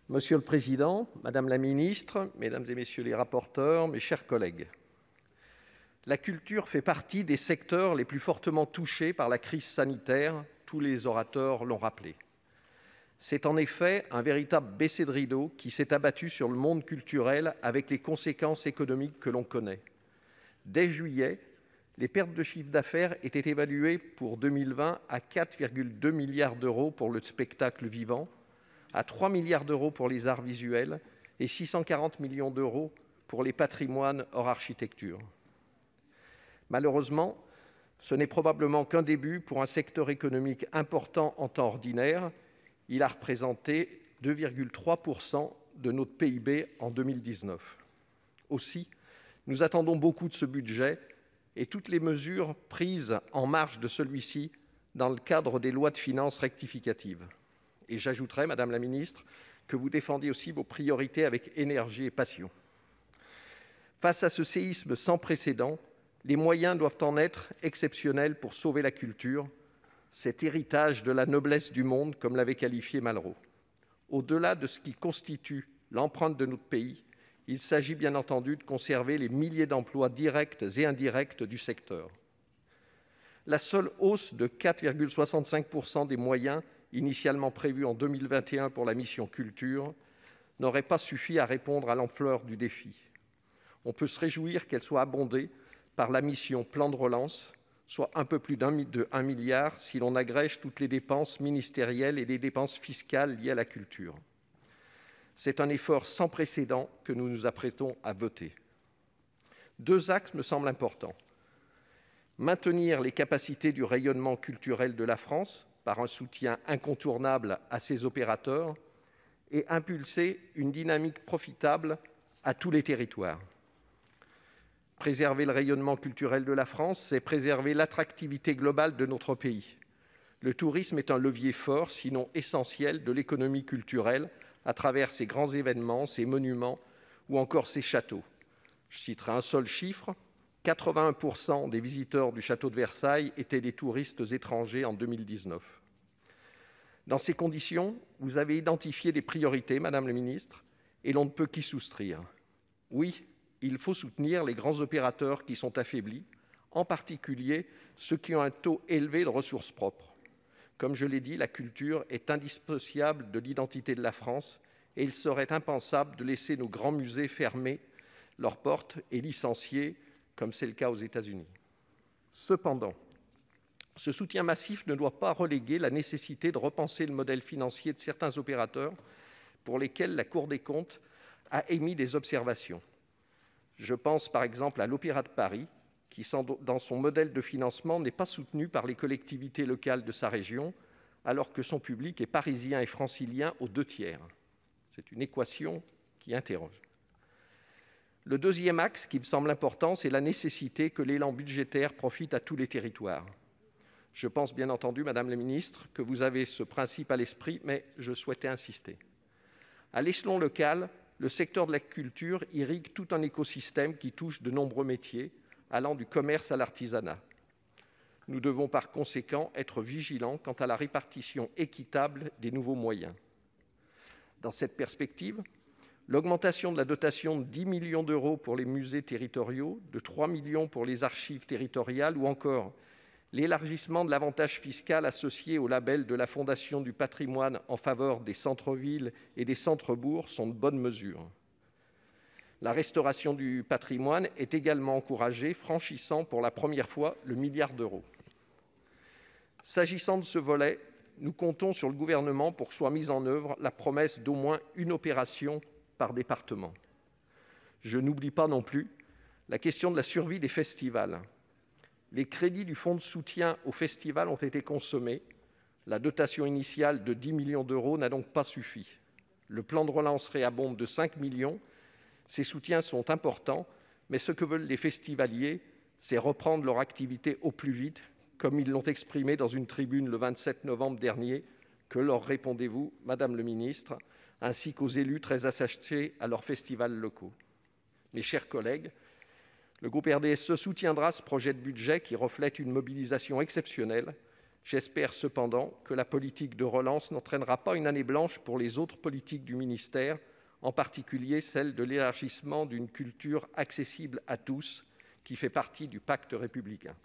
Monsieur le Président, Madame la Ministre, Mesdames et Messieurs les rapporteurs, mes chers collègues, la culture fait partie des secteurs les plus fortement touchés par la crise sanitaire, tous les orateurs l'ont rappelé. C'est en effet un véritable baiser de rideau qui s'est abattu sur le monde culturel avec les conséquences économiques que l'on connaît. Dès juillet, les pertes de chiffre d'affaires étaient évaluées pour 2020 à 4,2 milliards d'euros pour le spectacle vivant, à 3 milliards d'euros pour les arts visuels et 640 millions d'euros pour les patrimoines hors architecture. Malheureusement, ce n'est probablement qu'un début pour un secteur économique important en temps ordinaire. Il a représenté 2,3% de notre PIB en 2019. Aussi, nous attendons beaucoup de ce budget et toutes les mesures prises en marge de celui-ci dans le cadre des lois de finances rectificatives. Et j'ajouterai, Madame la Ministre, que vous défendiez aussi vos priorités avec énergie et passion. Face à ce séisme sans précédent, les moyens doivent en être exceptionnels pour sauver la culture, cet héritage de la noblesse du monde, comme l'avait qualifié Malraux. Au-delà de ce qui constitue l'empreinte de notre pays, il s'agit bien entendu de conserver les milliers d'emplois directs et indirects du secteur. La seule hausse de 4,65% des moyens initialement prévus en 2021 pour la mission culture n'aurait pas suffi à répondre à l'ampleur du défi. On peut se réjouir qu'elle soit abondée par la mission plan de relance, soit un peu plus de 1 milliard si l'on agrège toutes les dépenses ministérielles et les dépenses fiscales liées à la culture. C'est un effort sans précédent que nous nous apprêtons à voter. Deux axes me semblent importants. Maintenir les capacités du rayonnement culturel de la France par un soutien incontournable à ses opérateurs et impulser une dynamique profitable à tous les territoires. Préserver le rayonnement culturel de la France, c'est préserver l'attractivité globale de notre pays. Le tourisme est un levier fort, sinon essentiel, de l'économie culturelle à travers ses grands événements, ses monuments ou encore ses châteaux. Je citerai un seul chiffre, 81% des visiteurs du château de Versailles étaient des touristes étrangers en 2019. Dans ces conditions, vous avez identifié des priorités, Madame la Ministre, et l'on ne peut qu'y souscrire. Oui, il faut soutenir les grands opérateurs qui sont affaiblis, en particulier ceux qui ont un taux élevé de ressources propres. Comme je l'ai dit, la culture est indissociable de l'identité de la France et il serait impensable de laisser nos grands musées fermer leurs portes et licencier, comme c'est le cas aux États-Unis. Cependant, ce soutien massif ne doit pas reléguer la nécessité de repenser le modèle financier de certains opérateurs pour lesquels la Cour des comptes a émis des observations. Je pense par exemple à l'Opéra de Paris, qui, dans son modèle de financement, n'est pas soutenu par les collectivités locales de sa région, alors que son public est parisien et francilien aux 2/3. C'est une équation qui interroge. Le deuxième axe qui me semble important, c'est la nécessité que l'élan budgétaire profite à tous les territoires. Je pense bien entendu, Madame la Ministre, que vous avez ce principe à l'esprit, mais je souhaitais insister. À l'échelon local, le secteur de la culture irrigue tout un écosystème qui touche de nombreux métiers, allant du commerce à l'artisanat. Nous devons par conséquent être vigilants quant à la répartition équitable des nouveaux moyens. Dans cette perspective, l'augmentation de la dotation de 10 millions d'euros pour les musées territoriaux, de 3 millions pour les archives territoriales ou encore l'élargissement de l'avantage fiscal associé au label de la Fondation du patrimoine en faveur des centres-villes et des centres-bourgs sont de bonnes mesures. La restauration du patrimoine est également encouragée, franchissant pour la première fois le milliard d'euros. S'agissant de ce volet, nous comptons sur le gouvernement pour que soit mise en œuvre la promesse d'au moins une opération par département. Je n'oublie pas non plus la question de la survie des festivals. Les crédits du fonds de soutien aux festivals ont été consommés. La dotation initiale de 10 millions d'euros n'a donc pas suffi. Le plan de relance réabonde de 5 millions. Ces soutiens sont importants, mais ce que veulent les festivaliers, c'est reprendre leur activité au plus vite, comme ils l'ont exprimé dans une tribune le 27 novembre dernier. Que leur répondez-vous, Madame le Ministre, ainsi qu'aux élus très attachés à leurs festivals locaux? Mes chers collègues, le groupe RDSE soutiendra ce projet de budget qui reflète une mobilisation exceptionnelle, J'espère cependant que la politique de relance n'entraînera pas une année blanche pour les autres politiques du ministère, en particulier celle de l'élargissement d'une culture accessible à tous, qui fait partie du pacte républicain.